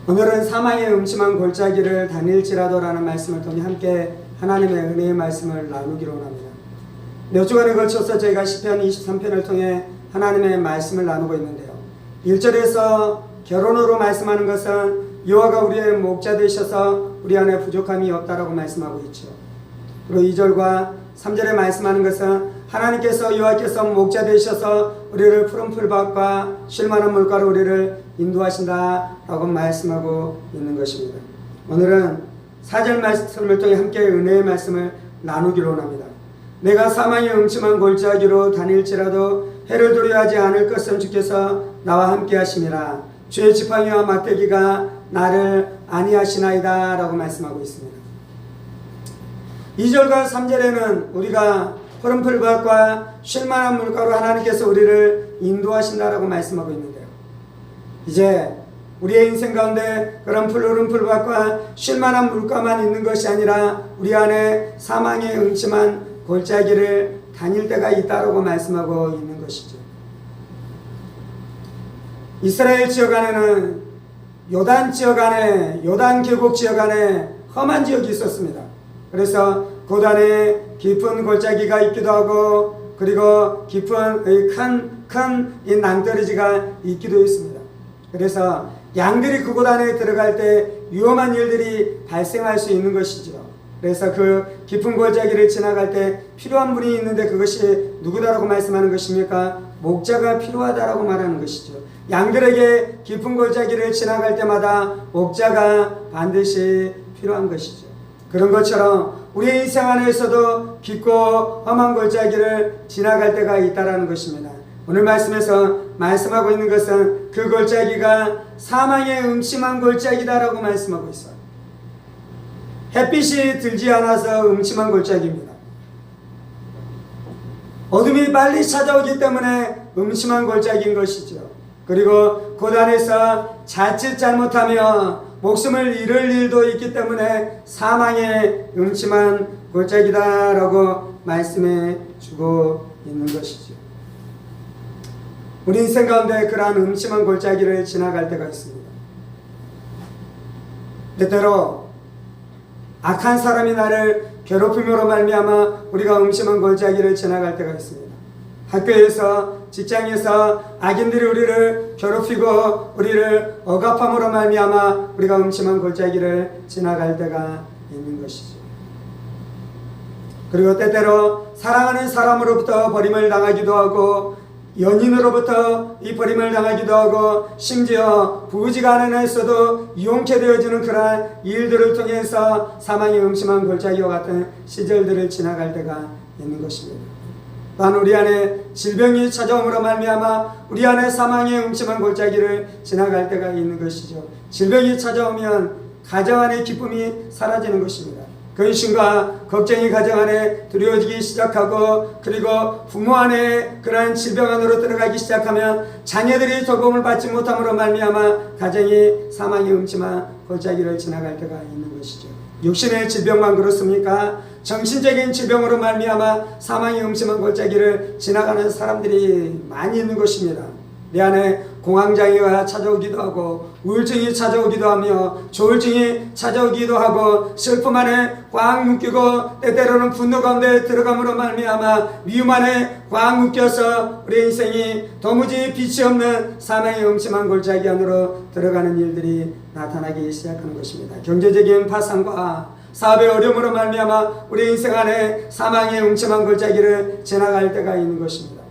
오늘은 사망의 음침한 골짜기를 다닐지라도라는 말씀을 통해 함께 하나님의 은혜의 말씀을 나누기로 합니다. 몇 주간에 걸쳐서 저희가 시편 23편을 통해 하나님의 말씀을 나누고 있는데요. 1절에서 결론으로 말씀하는 것은 여호와가 우리의 목자 되셔서 우리 안에 부족함이 없다라고 말씀하고 있죠. 그리고 2절과 3절에 말씀하는 것은 하나님께서 여호와께서 목자 되셔서 우리를 푸른 풀밭과 쉴만한 물가로 우리를 인도하신다라고 말씀하고 있는 것입니다. 오늘은 4절 말씀을 통해 함께 은혜의 말씀을 나누기로 합니다. 내가 사망의 음침한 골짜기로 다닐지라도 해를 두려워하지 않을 것은 주께서 나와 함께 하심이라. 주의 지팡이와 막대기가 나를 안위하시나이다 라고 말씀하고 있습니다. 2절과 3절에는 우리가 푸른 풀밭과 쉴만한 물가로 하나님께서 우리를 인도하신다라고 말씀하고 있는데요. 이제 우리의 인생 가운데 그런 푸른 풀밭과 쉴만한 물가만 있는 것이 아니라 우리 안에 사망의 음침한 골짜기를 다닐 때가 있다라고 말씀하고 있는 것이죠. 이스라엘 지역 안에는 요단 지역 안에, 요단 계곡 지역 안에 험한 지역이 있었습니다. 그래서 그 안에 깊은 골짜기가 있기도 하고, 그리고 깊은 큰 낭떠러지가 있기도 했습니다. 그래서 양들이 그곳 안에 들어갈 때 위험한 일들이 발생할 수 있는 것이죠. 그래서 그 깊은 골짜기를 지나갈 때 필요한 분이 있는데 그것이 누구다라고 말씀하는 것입니까? 목자가 필요하다라고 말하는 것이죠. 양들에게 깊은 골짜기를 지나갈 때마다 목자가 반드시 필요한 것이죠. 그런 것처럼 우리의 인생 안에서도 깊고 험한 골짜기를 지나갈 때가 있다라는 것입니다. 오늘 말씀에서 말씀하고 있는 것은 그 골짜기가 사망의 음침한 골짜기다라고 말씀하고 있어요. 햇빛이 들지 않아서 음침한 골짜기입니다. 어둠이 빨리 찾아오기 때문에 음침한 골짜기인 것이죠. 그리고 그 안에서 자칫 잘못하며 목숨을 잃을 일도 있기 때문에 사망의 음침한 골짜기다라고 말씀해 주고 있는 것이죠. 우리 인생 가운데 그러한 음침한 골짜기를 지나갈 때가 있습니다. 때때로 악한 사람이 나를 괴롭힘으로 말미암아 우리가 음침한 골짜기를 지나갈 때가 있습니다. 학교에서, 직장에서 악인들이 우리를 괴롭히고 우리를 억압함으로 말미암아 우리가 음침한 골짜기를 지나갈 때가 있는 것이죠. 그리고 때때로 사랑하는 사람으로부터 버림을 당하기도 하고, 연인으로부터 이 버림을 당하기도 하고, 심지어 부부지간에 있어도 이용케 되어지는 그러한 일들을 통해서 사망의 음침한 골짜기와 같은 시절들을 지나갈 때가 있는 것입니다. 또한 우리 안에 질병이 찾아옴으로 말미암아 우리 안에 사망의 음침한 골짜기를 지나갈 때가 있는 것이죠. 질병이 찾아오면 가정 안의 기쁨이 사라지는 것입니다. 근심과 걱정이 가정 안에 두려워지기 시작하고, 그리고 부모 안에 그러한 질병 안으로 들어가기 시작하면 자녀들이 돌봄을 받지 못함으로 말미암아 가정이 사망의 음침한 골짜기를 지나갈 때가 있는 것이죠. 육신의 질병만 그렇습니까? 정신적인 질병으로 말미암아 사망의 음침한 골짜기를 지나가는 사람들이 많이 있는 것입니다. 내 안에 공황장애가 찾아오기도 하고, 우울증이 찾아오기도 하며, 조울증이 찾아오기도 하고, 슬픔 안에 꽉 묶이고, 때때로는 분노 가운데 들어감으로 말미암아 미움 안에 꽉 묶여서 우리 인생이 도무지 빛이 없는 사망의 음침한 골짜기 안으로 들어가는 일들이 나타나기 시작하는 것입니다. 경제적인 파산과 사업의 어려움으로 말미암아 우리 인생 안에 사망의 음침한 골짜기를 지나갈 때가 있는 것입니다.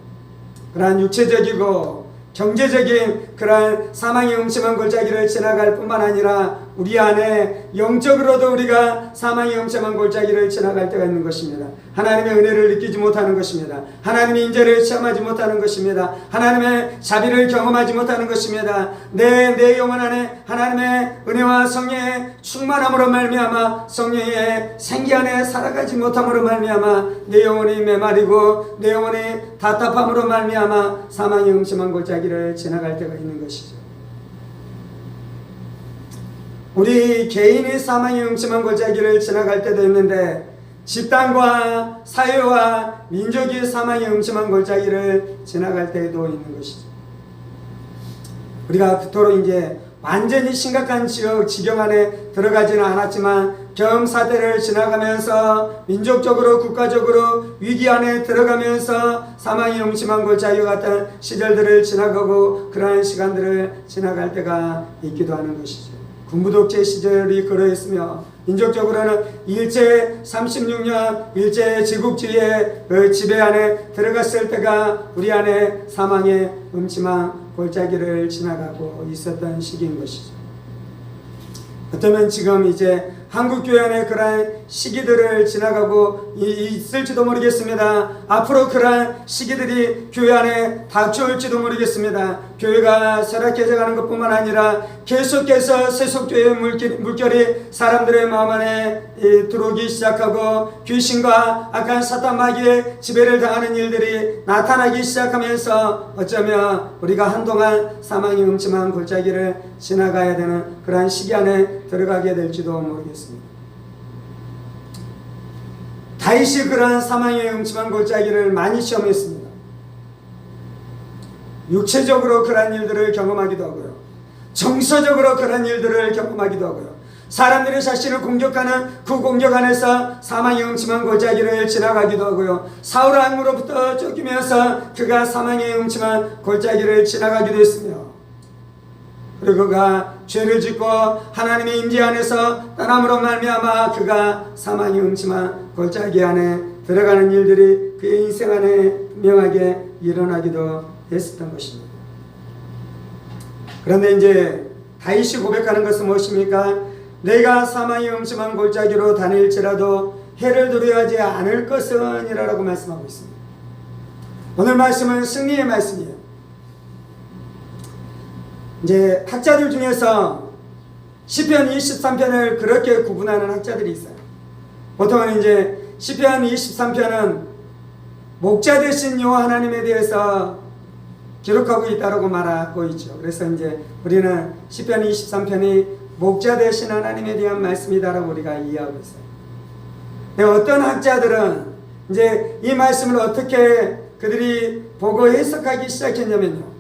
그러한 육체적이고 경제적인 그러한 사망의 음침한 골짜기를 지나갈 뿐만 아니라 우리 안에 영적으로도 우리가 사망의 음침한 골짜기를 지나갈 때가 있는 것입니다. 하나님의 은혜를 느끼지 못하는 것입니다. 하나님의 인재를 체험하지 못하는 것입니다. 하나님의 자비를 경험하지 못하는 것입니다. 내 영혼 안에 하나님의 은혜와 성령의 충만함으로 말미암아 성령의 생기 안에 살아가지 못함으로 말미암아 내 영혼이 메마르고 내 영혼이 답답함으로 말미암아 사망의 음침한 골짜기를 지나갈 때가 있는 것이죠. 우리 개인이 사망의 음침한 골짜기를 지나갈 때도 있는데, 집단과 사회와 민족이 사망의 음침한 골짜기를 지나갈 때도 있는 것이죠. 우리가 그토록 이제 완전히 심각한 지경 안에 들어가지는 않았지만 경사대를 지나가면서 민족적으로 국가적으로 위기 안에 들어가면서 사망이 음침한 골짜기 같은 시절들을 지나가고 그러한 시간들을 지나갈 때가 있기도 하는 것이죠. 군부독재 시절이 그러했으며 민족적으로는 일제 36년 일제 제국주의의 그 지배 안에 들어갔을 때가 우리 안에 사망의 음침한 골짜기를 지나가고 있었던 시기인 것이죠. 어쩌면 지금 이제 한국교회 안에 그러한 시기들을 지나가고 있을지도 모르겠습니다. 앞으로 그러한 시기들이 교회 안에 닥쳐올지도 모르겠습니다. 교회가 쇠락해져 가는 것뿐만 아니라 계속해서 세속주의의 물결이 사람들의 마음 안에 들어오기 시작하고 귀신과 악한 사탄 마귀의 지배를 당하는 일들이 나타나기 시작하면서 어쩌면 우리가 한동안 사망이 음침한 골짜기를 지나가야 되는 그러한 시기 안에 들어가게 될지도 모르겠습니다. 다윗이 그러한 사망의 음침한 골짜기를 많이 시험했습니다. 육체적으로 그러한 일들을 경험하기도 하고요. 정서적으로 그러한 일들을 경험하기도 하고요. 사람들이 자신을 공격하는 그 공격 안에서 사망의 음침한 골짜기를 지나가기도 하고요. 사울 왕으로부터 쫓기면서 그가 사망의 음침한 골짜기를 지나가기도 했으며, 그리고 그가 죄를 짓고 하나님의 임재 안에서 떠남으로 말미암아 그가 사망의 음침한 골짜기 안에 들어가는 일들이 그의 인생 안에 분명하게 일어나기도 했었던 것입니다. 그런데 이제 다윗이 고백하는 것은 무엇입니까? 내가 사망의 음침한 골짜기로 다닐지라도 해를 두려워하지 않을 것은 이라고 말씀하고 있습니다. 오늘 말씀은 승리의 말씀이에요. 이제 학자들 중에서 시편 23편을 그렇게 구분하는 학자들이 있어요. 보통은 이제 시편 23편은 목자 되신 여호와 하나님에 대해서 기록하고 있다고 말하고 있죠. 그래서 이제 우리는 시편 23편이 목자 되신 하나님에 대한 말씀이다라고 우리가 이해하고 있어요. 근데 어떤 학자들은 이제 이 말씀을 어떻게 그들이 보고 해석하기 시작했냐면요,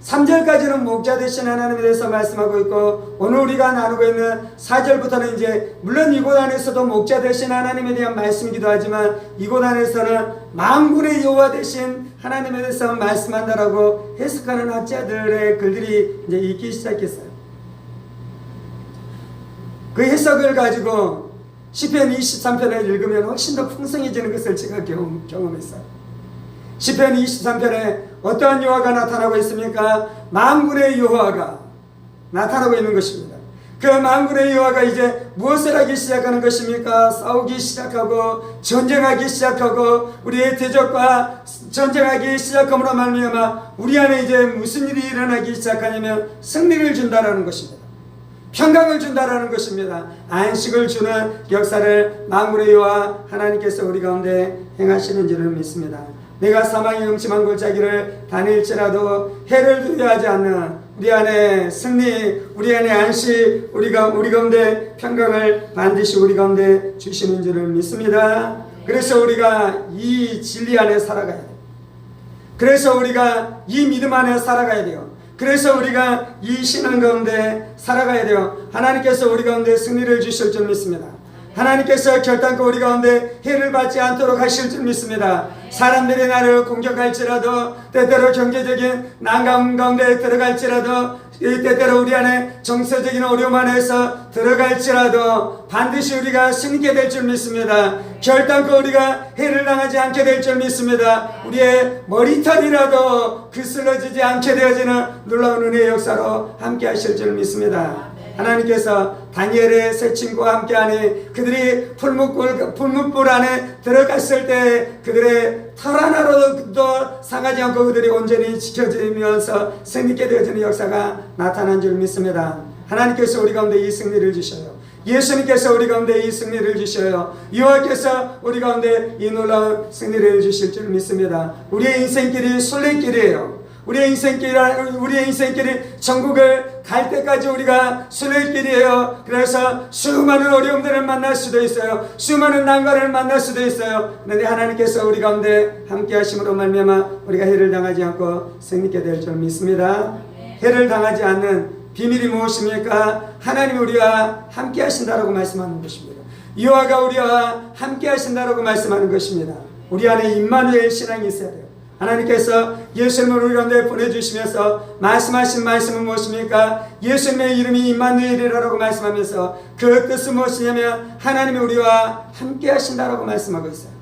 3절까지는 목자 되신 하나님에 대해서 말씀하고 있고, 오늘 우리가 나누고 있는 4절부터는 이제 물론 이곳 안에서도 목자 되신 하나님에 대한 말씀이기도 하지만 이곳 안에서는 만군의 여호와 되신 하나님에 대해서 말씀한다라고 해석하는 학자들의 글들이 이제 있기 시작했어요. 그 해석을 가지고 시편 23편을 읽으면 훨씬 더 풍성해지는 것을 제가 경험했어요. 시편 23편에 어떠한 여호와가 나타나고 있습니까? 만군의 여호와가 나타나고 있는 것입니다. 그 만군의 여호와가 이제 무엇을 하기 시작하는 것입니까? 싸우기 시작하고 전쟁하기 시작하고 우리의 대적과 전쟁하기 시작함으로 말미암아 우리 안에 이제 무슨 일이 일어나기 시작하냐면 승리를 준다라는 것입니다. 평강을 준다라는 것입니다. 안식을 주는 역사를 만군의 여호와 하나님께서 우리 가운데 행하시는 줄을 믿습니다. 내가 사망의 음침한 골짜기를 다닐지라도 해를 두려워하지 않는 우리 안에 승리, 우리 안에 안식, 우리 가운데 평강을 반드시 우리 가운데 주시는 줄을 믿습니다. 그래서 우리가 이 진리 안에 살아가야 돼요. 그래서 우리가 이 믿음 안에 살아가야 돼요. 그래서 우리가 이 신앙 가운데 살아가야 돼요. 하나님께서 우리 가운데 승리를 주실 줄 믿습니다. 하나님께서 결단코 우리 가운데 해를 받지 않도록 하실 줄 믿습니다. 사람들이 나를 공격할지라도, 때때로 경제적인 난감 가운데 들어갈지라도, 때때로 우리 안에 정서적인 어려움 안에서 들어갈지라도 반드시 우리가 승리게 될 줄 믿습니다. 결단코 우리가 해를 당하지 않게 될 줄 믿습니다. 우리의 머리털이라도 그슬러지지 않게 되어지는 놀라운 은혜의 역사로 함께 하실 줄 믿습니다. 하나님께서 다니엘의 세 친구와 함께하니 그들이 풀무불 안에 들어갔을 때 그들의 털 하나로도 상하지 않고 그들이 온전히 지켜지면서 승리케 되어지는 역사가 나타난 줄 믿습니다. 하나님께서 우리 가운데 이 승리를 주셔요. 예수님께서 우리 가운데 이 승리를 주셔요. 여호와께서 우리 가운데 이 놀라운 승리를 주실 줄 믿습니다. 우리의 인생길이 순례길이에요. 우리의 인생길이 천국을 갈 때까지 우리가 순례길이에요. 그래서 수많은 어려움들을 만날 수도 있어요. 수많은 난관을 만날 수도 있어요. 그런데 하나님께서 우리 가운데 함께 하심으로 말미암아 우리가 해를 당하지 않고 승리케 될 줄 믿습니다. 해를 당하지 않는 비밀이 무엇입니까? 하나님이 우리와 함께 하신다라고 말씀하는 것입니다. 여호와가 우리와 함께 하신다라고 말씀하는 것입니다. 우리 안에 임마누엘 신앙이 있어야 돼요. 하나님께서 예수님을 우리 가운데 보내주시면서 말씀하신 말씀은 무엇입니까? 예수님의 이름이 임마누엘이라고 말씀하면서 그 뜻은 무엇이냐면 하나님이 우리와 함께 하신다라고 말씀하고 있어요.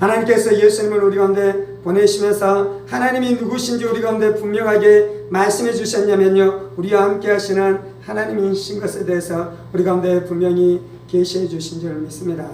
하나님께서 예수님을 우리 가운데 보내시면서 하나님이 누구신지 우리 가운데 분명하게 말씀해 주셨냐면요, 우리와 함께 하시는 하나님이신 것에 대해서 우리 가운데 분명히 계시해 주신 줄 믿습니다.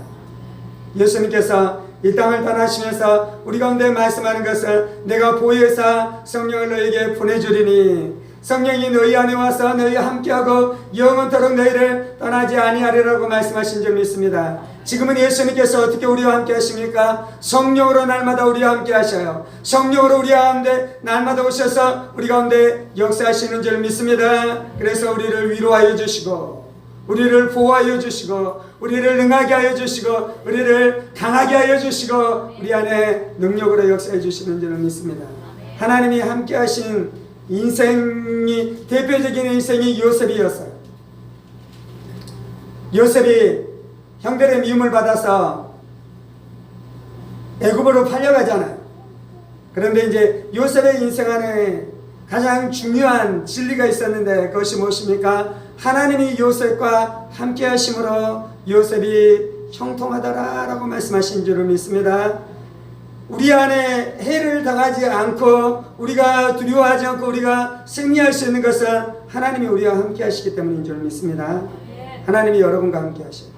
예수님께서 이 땅을 떠나시면서 우리 가운데 말씀하는 것은 내가 보혜사 성령을 너희에게 보내주리니 성령이 너희 안에 와서 너희와 함께하고 영원토록 너희를 떠나지 아니하리라고 말씀하신 줄 믿습니다. 지금은 예수님께서 어떻게 우리와 함께 하십니까? 성령으로 날마다 우리와 함께 하셔요. 성령으로 우리 가운데 날마다 오셔서 우리 가운데 역사하시는 줄 믿습니다. 그래서 우리를 위로하여 주시고 우리를 보호하여 주시고 우리를 능하게 하여 주시고 우리를 강하게 하여 주시고 우리 안에 능력으로 역사해 주시는 줄 믿습니다. 하나님이 함께 하신 인생이 대표적인 인생이 요셉이었어요. 요셉이 형들의 미움을 받아서 애굽으로 팔려가잖아요. 그런데 이제 요셉의 인생 안에 가장 중요한 진리가 있었는데 그것이 무엇입니까? 하나님이 요셉과 함께 하심으로 요셉이 형통하더라라고 말씀하신 줄을 믿습니다. 우리 안에 해를 당하지 않고 우리가 두려워하지 않고 우리가 승리할 수 있는 것은 하나님이 우리와 함께 하시기 때문인 줄 믿습니다. 하나님이 여러분과 함께 하셔요.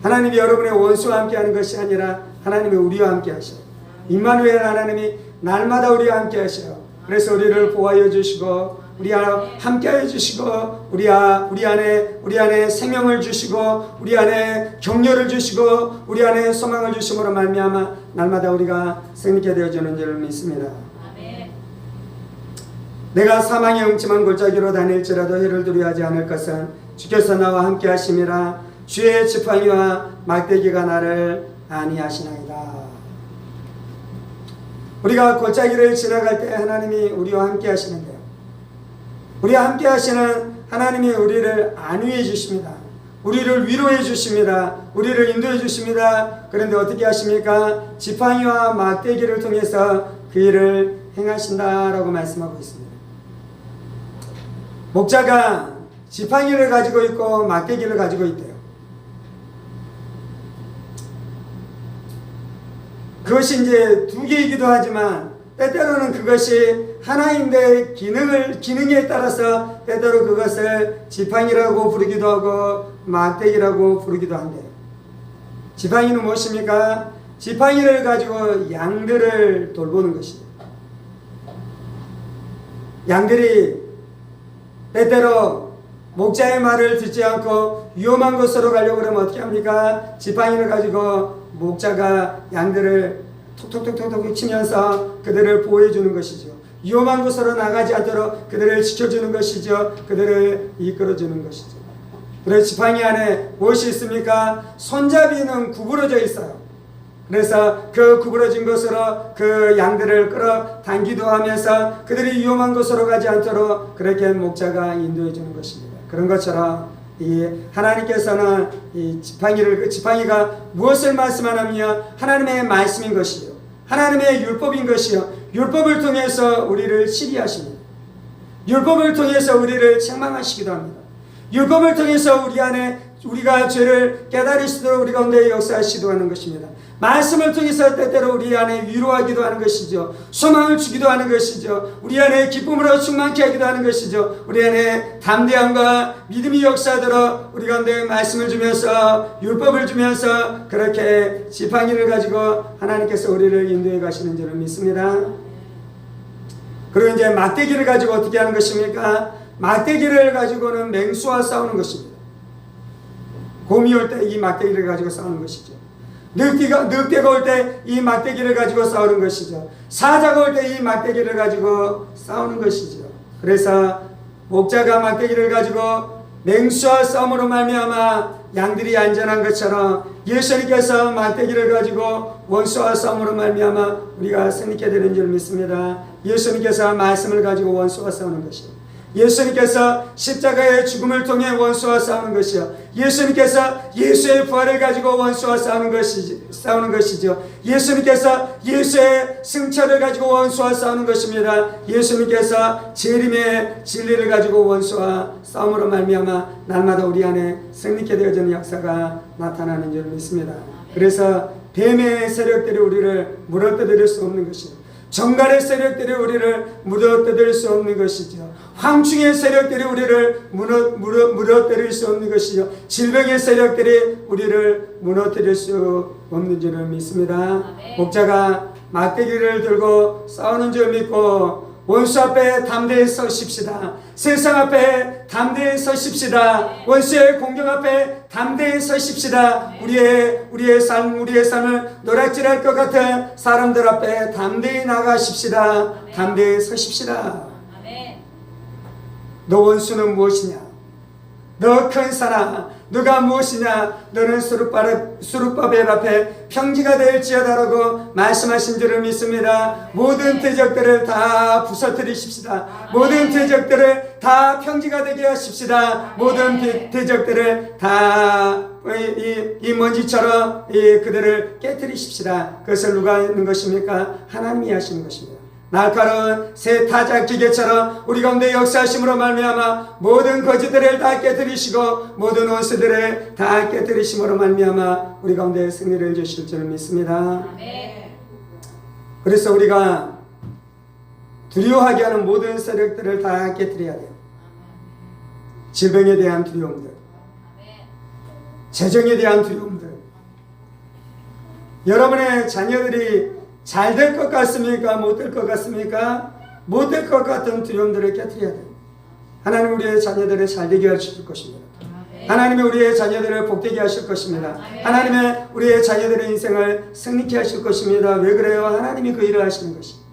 하나님이 여러분의 원수와 함께 하는 것이 아니라 하나님이 우리와 함께 하셔요. 임마누엘 하나님이 날마다 우리와 함께 하셔요. 그래서 우리를 보호하여 주시고 우리와 함께하여 주시고 우리 안에 생명을 주시고 우리 안에 격려를 주시고 우리 안에 소망을 주심으로 말미암아 날마다 우리가 승리케 되어주는 줄 믿습니다. 아멘. 내가 사망의 음침한 골짜기로 다닐지라도 해를 두려워하지 않을 것은 주께서 나와 함께 하심이라. 주의 지팡이와 막대기가 나를 안위하시나이다. 우리가 골짜기를 지나갈 때 하나님이 우리와 함께 하시는데요, 우리와 함께 하시는 하나님이 우리를 안위해 주십니다. 우리를 위로해 주십니다. 우리를 인도해 주십니다. 그런데 어떻게 하십니까? 지팡이와 막대기를 통해서 그 일을 행하신다라고 말씀하고 있습니다. 목자가 지팡이를 가지고 있고 막대기를 가지고 있대요. 그것이 이제 두 개이기도 하지만 때때로는 그것이 하나인데 기능에 따라서 때때로 그것을 지팡이라고 부르기도 하고 막대기라고 부르기도 한대요. 지팡이는 무엇입니까? 지팡이를 가지고 양들을 돌보는 것이죠. 양들이 때때로 목자의 말을 듣지 않고 위험한 곳으로 가려고 그러면 어떻게 합니까? 지팡이를 가지고 목자가 양들을 톡톡톡톡 치면서 그들을 보호해 주는 것이죠. 위험한 곳으로 나가지 않도록 그들을 지켜주는 것이죠. 그들을 이끌어 주는 것이죠. 그래서 지팡이 안에 무엇이 있습니까? 손잡이는 구부러져 있어요. 그래서 그 구부러진 곳으로 그 양들을 끌어당기도 하면서 그들이 위험한 곳으로 가지 않도록 그렇게 목자가 인도해 주는 것입니다. 그런 것처럼 이 하나님께서는 이 지팡이가 무엇을 말씀하냐면 하나님의 말씀인 것이요, 하나님의 율법인 것이요, 율법을 통해서 우리를 치리하십니다. 율법을 통해서 우리를 책망하시기도 합니다. 율법을 통해서 우리 안에 우리가 죄를 깨달으시도록 우리 가운데 역사하시기도 하는 것입니다. 말씀을 통해서 때때로 우리 안에 위로하기도 하는 것이죠. 소망을 주기도 하는 것이죠. 우리 안에 기쁨으로 충만케 하기도 하는 것이죠. 우리 안에 담대함과 믿음이 역사하도록 우리 가운데 말씀을 주면서 율법을 주면서 그렇게 지팡이를 가지고 하나님께서 우리를 인도해 가시는 줄을 믿습니다. 그리고 이제 막대기를 가지고 어떻게 하는 것입니까? 막대기를 가지고는 맹수와 싸우는 것입니다. 곰이 올 때 이 막대기를 가지고 싸우는 것이죠. 늑대가 올 때 이 막대기를 가지고 싸우는 것이죠. 사자가 올 때 이 막대기를 가지고 싸우는 것이죠. 그래서 목자가 막대기를 가지고 맹수와 싸움으로 말미암아 양들이 안전한 것처럼 예수님께서 막대기를 가지고 원수와 싸움으로 말미암아 우리가 승리케 되는 줄 믿습니다. 예수님께서 말씀을 가지고 원수와 싸우는 것이요, 예수님께서 십자가의 죽음을 통해 원수와 싸우는 것이요, 예수님께서 예수의 부활을 가지고 원수와 싸우는 것이죠. 예수님께서 예수의 승천을 가지고 원수와 싸우는 것입니다. 예수님께서 재림의 진리를 가지고 원수와 싸움으로 말미암아 날마다 우리 안에 승리케 되어지는 역사가 나타나는 줄 믿습니다. 그래서 뱀의 세력들이 우리를 물어뜯을 수 없는 것이요, 정갈의 세력들이 우리를 물어뜯을 수 없는 것이죠. 황충의 세력들이 우리를 무너뜨릴 수 없는 것이죠. 질병의 세력들이 우리를 무너뜨릴 수 없는 줄을 믿습니다. 목자가 막대기를 들고 싸우는 줄 믿고 원수 앞에 담대히 서십시다. 세상 앞에 담대히 서십시다. 원수의 공격 앞에 담대히 서십시다. 우리의 삶을 노략질할 것 같은 사람들 앞에 담대히 나가십시다. 담대히 서십시다. 너 원수는 무엇이냐? 너 큰 사람 누가 무엇이냐? 너는 수룹바벨 앞에 평지가 될지어다라고 말씀하신 줄을 믿습니다. 모든 대적들을 다 부서뜨리십시다. 모든 대적들을 다 평지가 되게 하십시다. 모든 대적들을 다 이 먼지처럼 그들을 깨뜨리십시다. 그것을 누가 하는 것입니까? 하나님이 하시는 것입니다. 날카로운 새 타작 기계처럼 우리 가운데 역사하심으로 말미암아 모든 거짓들을 다 깨뜨리시고 모든 원수들을 다 깨뜨리심으로 말미암아 우리 가운데 승리를 주실 줄 믿습니다. 그래서 우리가 두려워하게 하는 모든 세력들을 다 깨뜨려야 돼요. 질병에 대한 두려움들, 재정에 대한 두려움들, 여러분의 자녀들이 잘 될 것 같습니까? 못 될 것 같습니까? 못 될 것 같은 두려움들을 깨뜨려야 돼요. 하나님 우리의 자녀들을 잘 되게 하실 것입니다. 하나님이 우리의 자녀들을 복되게 하실 것입니다. 하나님의 우리의 자녀들의 인생을 승리케 하실 것입니다. 왜 그래요? 하나님이 그 일을 하시는 것입니다.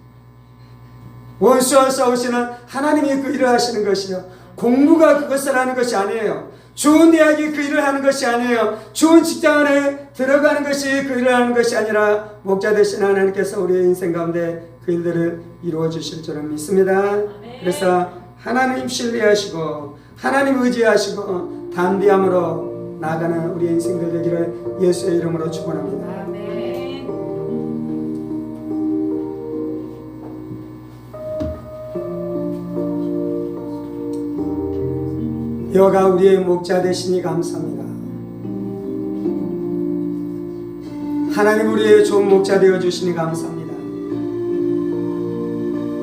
원수와 싸우시는 하나님이 그 일을 하시는 것이요, 공부가 그것을 하는 것이 아니에요. 좋은 대학이 그 일을 하는 것이 아니에요. 좋은 직장 안에 들어가는 것이 그 일을 하는 것이 아니라 목자 되신 하나님께서 우리의 인생 가운데 그 일들을 이루어 주실 줄은 믿습니다. 그래서 하나님 신뢰하시고 하나님 의지하시고 담대함으로 나아가는 우리의 인생들 되기를 예수의 이름으로 축원합니다. 여호와가 우리의 목자 되시니 감사합니다. 하나님 우리의 좋은 목자 되어 주시니 감사합니다.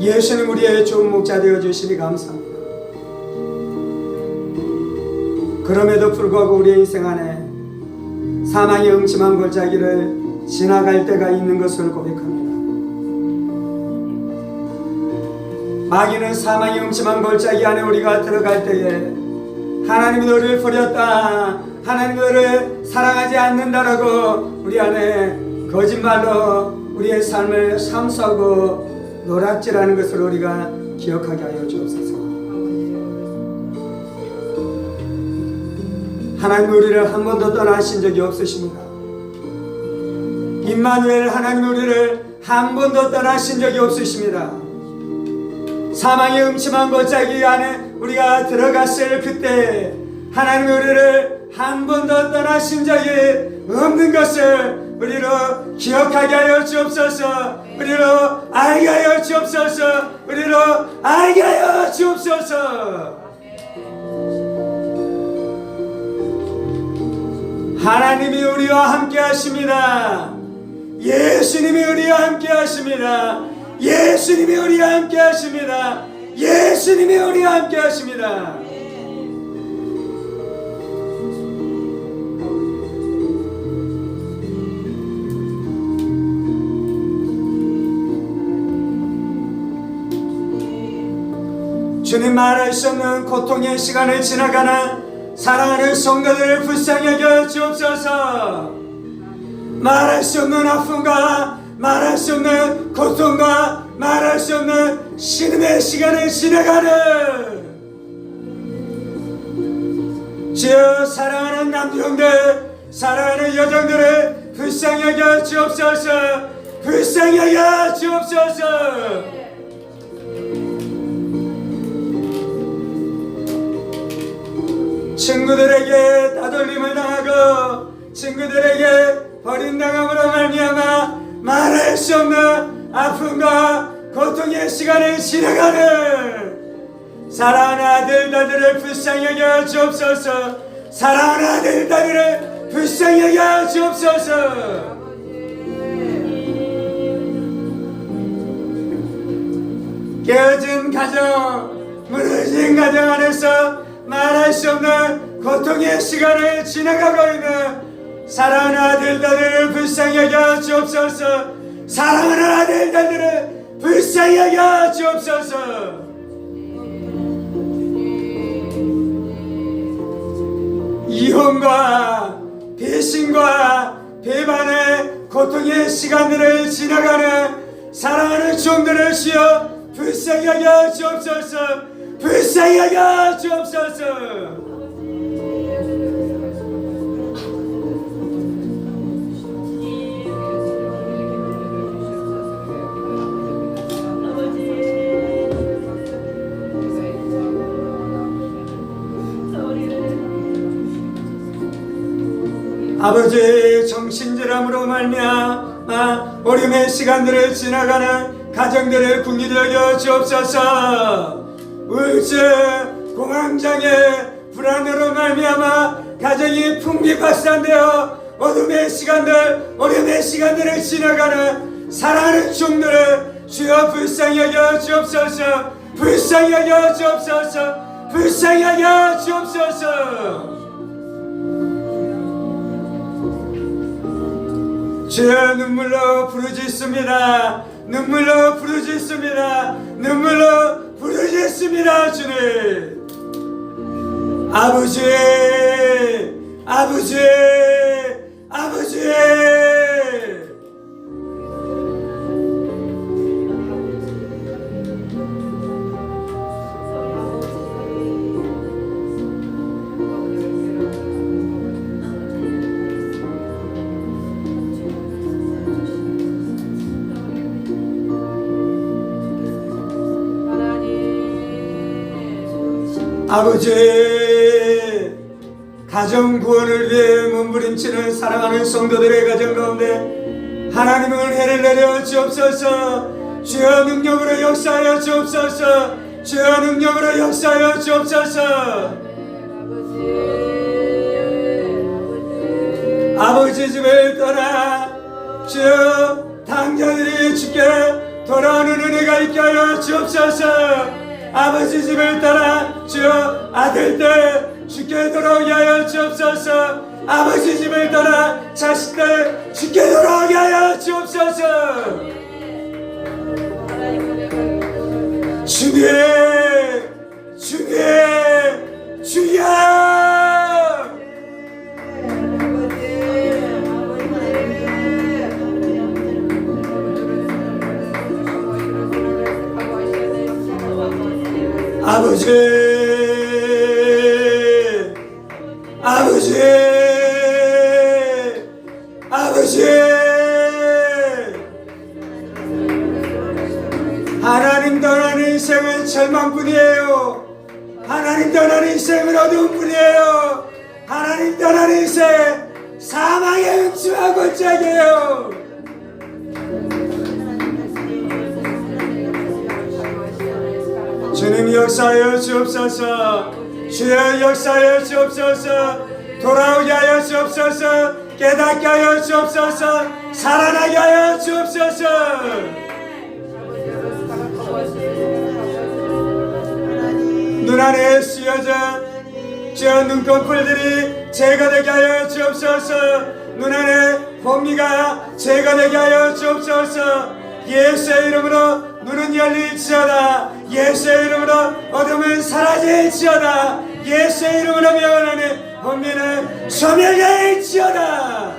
예수님 우리의 좋은 목자 되어 주시니 감사합니다. 그럼에도 불구하고 우리의 인생 안에 사망의 음침한 골짜기를 지나갈 때가 있는 것을 고백합니다. 마귀는 사망의 음침한 골짜기 안에 우리가 들어갈 때에 하나님이 너를 버렸다, 하나님이 너를 사랑하지 않는다라고 우리 안에 거짓말로 우리의 삶을 삼수하고 노략질하는 것을 우리가 기억하게 하여 주옵소서. 하나님 우리를 한 번도 떠나신 적이 없으십니다. 임마누엘 하나님 우리를 한 번도 떠나신 적이 없으십니다. 사망의 음침한 골짜기 안에 우리가 들어갔을 그때 하나님 우리를 한 번도 떠나신 적이 없는 것을 우리로 기억하게 하여 주옵소서. 우리로 알게 하여 주옵소서. 우리로 알게 하여 주옵소서. 하나님이 우리와 함께 하십니다. 예수님이 우리와 함께 하십니다. 예수님이 우리와 함께 하십니다. 예수님이 우리와 함께 하십니다. 주님 말할 수 없는 고통의 시간을 지나가는 사랑하는 성도들을 불쌍히 여겨 주옵소서. 말할 수 없는 아픔과 말할 수 없는 고통과 말할 수 없는 신음의 시간을 지나가는 주여 사랑하는 남성들 사랑하는 여성들을 불쌍히 여겨 주옵소서. 불쌍히 여겨 주옵소서. 친구들에게 따돌림을 당하고 친구들에게 버림당함으로 말미암아 말할 수 없는 아픔과 고통의 시간을 지나가는 사랑하는 아들 딸들을 불쌍히 여겨 주옵소서. 사랑하는 아들 딸들을 불쌍히 여겨 주옵소서. 깨어진 가정, 무너진 가정 안에서 말할 수 없는 고통의 시간을 지나가고 있는 사랑하는 아들 딸들을 불쌍히 여겨 주옵소서. 사랑하는 아들 딸들을 불쌍히 여겨 주옵소서. 이혼과 배신과 배반의 고통의 시간들을 지나가는 사랑하는 종들을 주여 불쌍히 여겨 주옵소서. 불쌍히 여겨 주옵소서. 아버지의 정신질환으로 말미암아 어려움의 시간들을 지나가는 가정들을 궁히 여겨 주옵소서. 우울증, 공황장애, 불안으로 말미암아 가정이 풍비박산되어 어둠의 시간들, 어려움의 시간들을 지나가는 사랑하는 종들을 주여 불쌍히 여겨 주옵소서. 불쌍히 여겨 주옵소서. 불쌍히 여겨 주옵소서. 주여 눈물로 부르짖습니다. 눈물로 부르짖습니다. 눈물로 부르짖습니다. 주님 아버지 아버지 아버지 아버지 가정 구원을 위해 몸부림치는 사랑하는 성도들의 가정 가운데 하나님의 은혜를 내려 주옵소서. 주여 능력으로 역사하여 주옵소서. 주여 능력으로 역사하여 주옵소서. 아버지 집을 떠나 주여 당자들이 주께 돌아오는 은혜가 있게 하여 주옵소서. 아버지 집을 따라 주여 아들들 주께 돌아오게 하여 주옵소서. 아버지 집을 따라 자식들 주께 돌아오게 하여 주옵소서. 주님 주님 주여 아버지 아버지 아버지 하나님 떠나는 인생은 절망뿐이에요. 하나님 떠나는 인생은 어두움뿐이에요. 하나님 떠나는 인생 사망의 음침한 골짜기예요. 주님 역사하여 주옵소서. 주여 역사하여 주옵소서. 돌아오게 하여 주옵소서. 깨닫게 하여 주옵소서. 살아나게 하여 주옵소서. 눈 안에 쓰여져 주여 눈꺼풀들이 제거되게 하여 주옵소서. 눈 안에 혼미가 제거되게 하여 주옵소서. 예수의 이름으로 눈은 열릴지어다. 예수의 이름으로 어둠은 사라질지어다. 예수의 이름으로 명하노니 혼미는 소멸될지어다.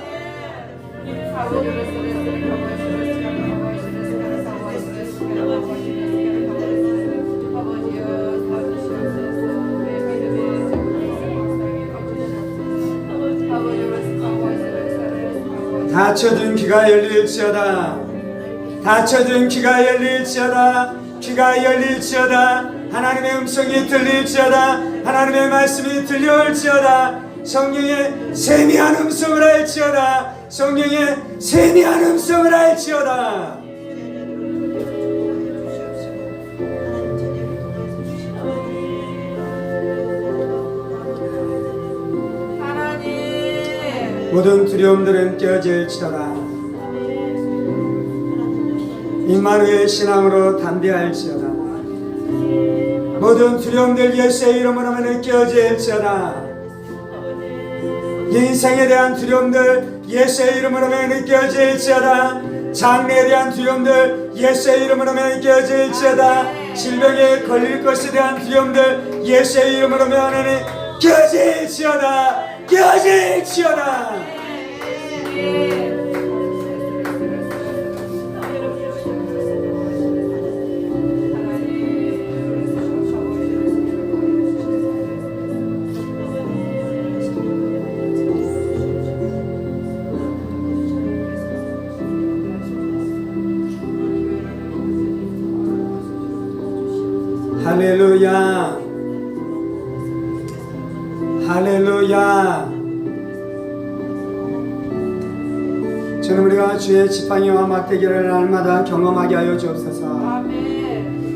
닫혀진 귀가 열릴지어다. 닫혀진 귀가 열릴지어다. 귀가 열릴지어다. 하나님의 음성이 들릴지어다. 하나님의 말씀이 들려올지어다. 성령의 세미한 음성을 알지어다. 성령의 세미한 음성을 알지어다. 모든 두려움들은 깨어질지어다. 임마누엘 신앙으로 담대할지어다. 모든 두려움들 예수의 이름으로 깨어질지어다. 인생에 대한 두려움들 예수의 이름으로 깨어질지어다. 장래에 대한 두려움들 예수의 이름으로 깨어질지어다. 질병에 걸릴 것에 대한 두려움들 예수의 이름으로 깨어질지어다. 깨어질지어다. 할렐루야. 할렐루야. 저는 우리가 주의 지팡이와 막대기를 날마다 경험하게 하여 주옵소서. 아멘.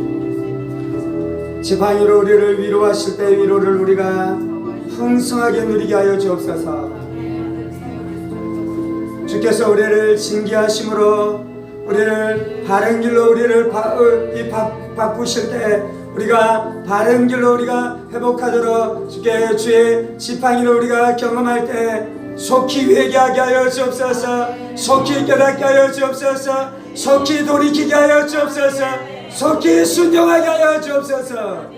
지팡이로 우리를 위로하실 때 위로를 우리가 풍성하게 누리게 하여 주옵소서. 주께서 우리를 징계하심으로 우리를 바른 길로 우리를 바꾸실 때 우리가 바른 길로 우리가 회복하도록 주의 지팡이로 우리가 경험할 때 속히 회개하게 하여 주옵소서. 속히 깨닫게 하여 주옵소서. 속히 돌이키게 하여 주옵소서. 속히 순종하게 하여 주옵소서.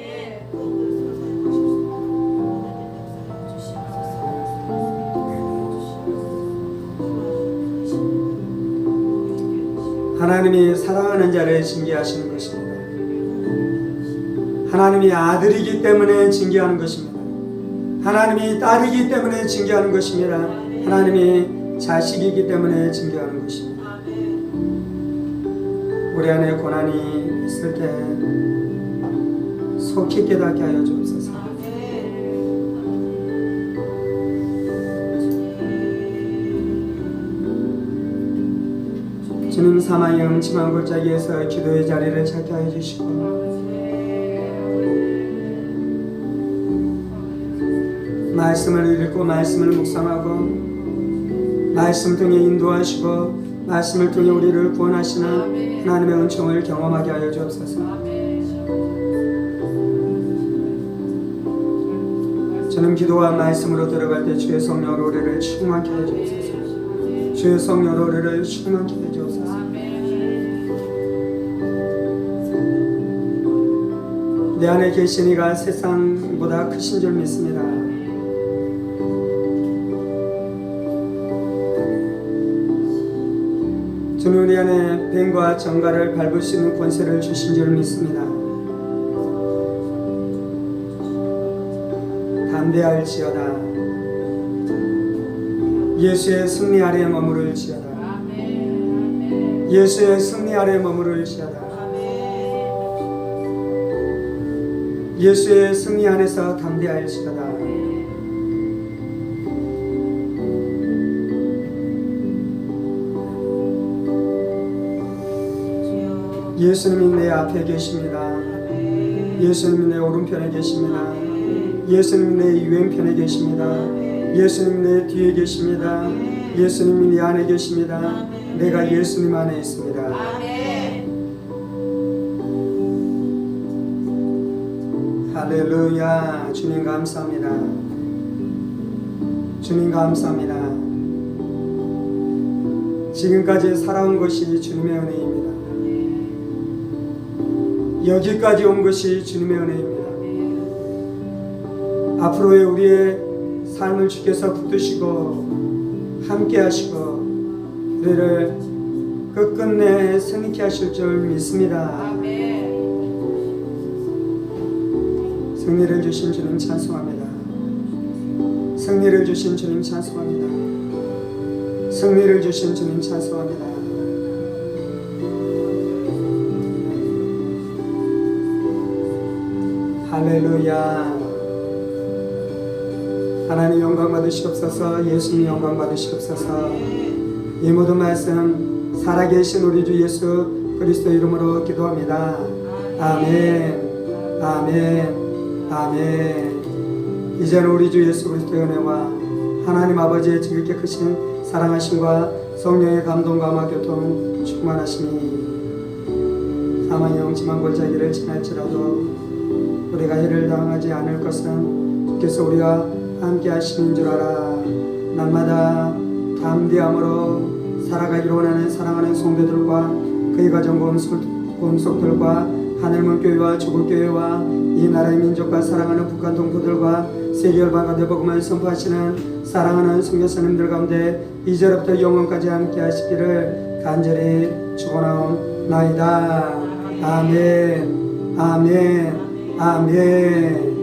하나님이 사랑하는 자를 징계하시는 것입니다. 하나님이 아들이기 때문에 징계하는 것입니다. 하나님이 딸이기 때문에 징계하는 것입니다. 하나님이 자식이기 때문에 징계하는 것입니다. 우리 안에 고난이 있을 때 속히 깨닫게 하여 주옵소서. 주님, 사망의 음침한 골짜기에서 기도의 자리를 찾게 하여 주시고 말씀을 읽고 말씀을 묵상하고 말씀을 통해 인도하시고 말씀을 통해 우리를 구원하시는 하나님의 은총을 경험하게 하여 주옵소서. 저는 기도와 말씀으로 들어갈 때 주의 성령으로 우리를 충만케 해 주옵소서. 주의 성령으로 우리를 충만케 해 주옵소서. 내 안에 계신 이가 세상보다 크신 줄 믿습니다. 주는 우리 안에 뱀과 정갈을 밟을 수 있는 권세를 주신 줄 믿습니다. 담대할지어다. 예수의 승리 아래에 머무를지어다. 예수의 승리 아래에 머무를지어다. 예수의 승리 안에서 담대할지어다. 예수님이 내 앞에 계십니다. 예수님이 내 오른편에 계십니다. 예수님이 내 왼편에 계십니다. 예수님이 내 뒤에 계십니다. 예수님이 내 안에 계십니다. 내가 예수님 안에 있습니다. 할렐루야. 주님 감사합니다. 주님 감사합니다. 지금까지 살아온 것이 주님의 은혜입니다. 여기까지 온 것이 주님의 은혜입니다. 앞으로의 우리의 삶을 주께서 붙드시고 함께 하시고 우리를 끝끝내 승리케 하실 줄 믿습니다. 승리를 주신 주님 찬송합니다. 승리를 주신 주님 찬송합니다. 승리를 주신 주님 찬송합니다. 할렐루야. 하나님 영광 받으시옵소서. 예수님 영광 받으시옵소서. 이 모든 말씀 살아계신 우리 주 예수 그리스도 이름으로 기도합니다. 아멘. 아멘. 아멘. 이제는 우리 주 예수 그리스도의 은혜와 하나님 아버지의 지극히 크신 사랑하심과 성령의 감동과 교통 충만하시니 사망의 영침한 골짜기를 지날지라도 우리가 해를 당하지 않을 것은 주께서 우리와 함께 하시는 줄 알아. 날마다 담대함으로 살아가기로 원하는 사랑하는 성도들과 그의 가정 공속들과 하늘문 교회와 조국 교회와 이 나라의 민족과 사랑하는 북한 동포들과 세계 열방가운데 복음을 선포하시는 사랑하는 선교사님들 가운데 이제부터 영원까지 함께 하시기를 간절히 축원하옵나이다. 아멘. 아멘. 아멘.